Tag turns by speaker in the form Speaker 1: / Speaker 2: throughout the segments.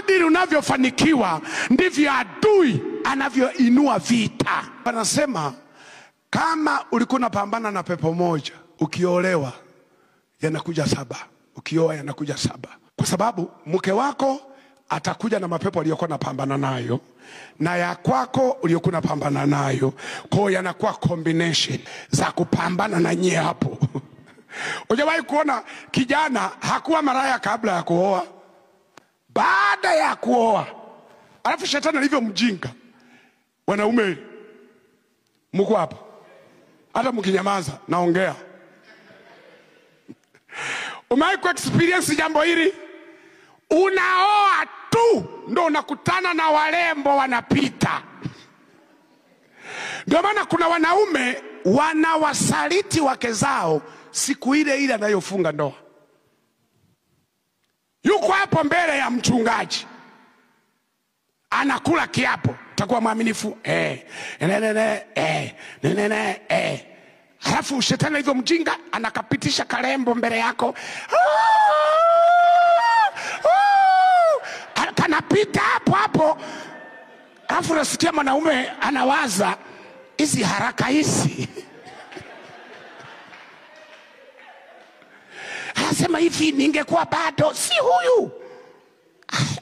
Speaker 1: kadiri unavyofanikiwa ndivyo adui anavyoinua vita. Wanasema kama ulikuwa unapambana na pepo moja, ukiolewa yanakuja 7, ukioa yanakuja 7. Kwa sababu mke wako atakuja na mapepo aliyokuwa napambana nayo, na ya kwako uliyokuwa napambana nayo, kwa yanakuwa combination za kupambana na nyie hapo. Hujawahi kuona kijana hakuwa maraya kabla ya kuoa? Baada ya kuoa, alafu shetani alivyo mjinga. Wanaume mko hapa, hata mkinyamaza naongea. Umewahi ku experience jambo hili? Unaoa tu ndo unakutana na walembo wanapita. Ndio maana kuna wanaume wanawasaliti wake zao siku ile ile anayofunga ndoa. Yuko hapo mbele ya mchungaji, anakula kiapo, utakuwa mwaminifu. Halafu shetani hivyo mjinga anakapitisha kalembo mbele yako. Kanapita hapo hapo. Halafu nasikia mwanaume anawaza, hizi haraka hizi. Anasema hivi, ningekuwa bado, si huyu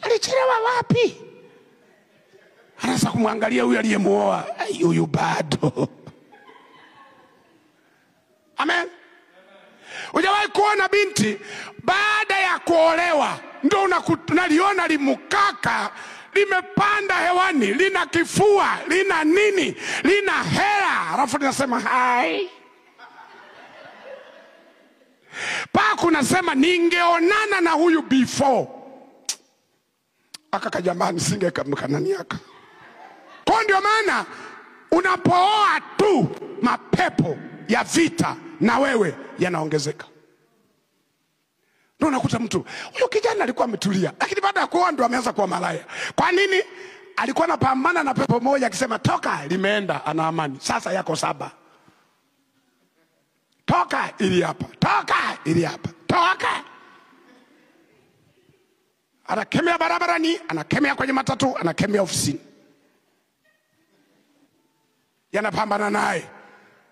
Speaker 1: alichelewa wapi? Anaanza kumwangalia huyu aliyemuoa, huyu bado. Amen. Hujawahi kuona binti baada ya kuolewa ndo unaliona limukaka limepanda hewani, lina kifua, lina nini, lina hela, alafu linasema hai. Paku nasema ningeonana na huyu before, aka kajambani singe kamkananiaka. Kwa ndio maana unapooa tu mapepo ya vita na wewe yanaongezeka. Ndio unakuta mtu, huyo kijana alikuwa ametulia, lakini baada ya kuoa ndo ameanza kuwa malaya. Kwa nini? Alikuwa anapambana na pepo moja, akisema toka, limeenda, ana amani. Sasa yako 7. Toka ili hapa, toka ili hapa, toka. Anakemea barabarani, anakemea kwenye matatu, anakemea ofisini. Yanapambana naye.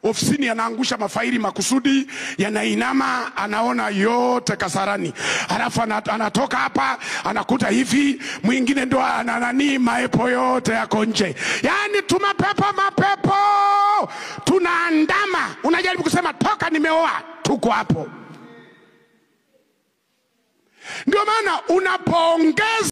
Speaker 1: Ofisini anaangusha mafaili makusudi, yanainama, anaona yote kasarani. Halafu anatoka hapa, anakuta hivi, mwingine ndo ananani, maepo yote yako nje. Yani mapepo tunaandama. Unajaribu kusema toka, nimeoa, tuko hapo. Ndio maana unapoongeza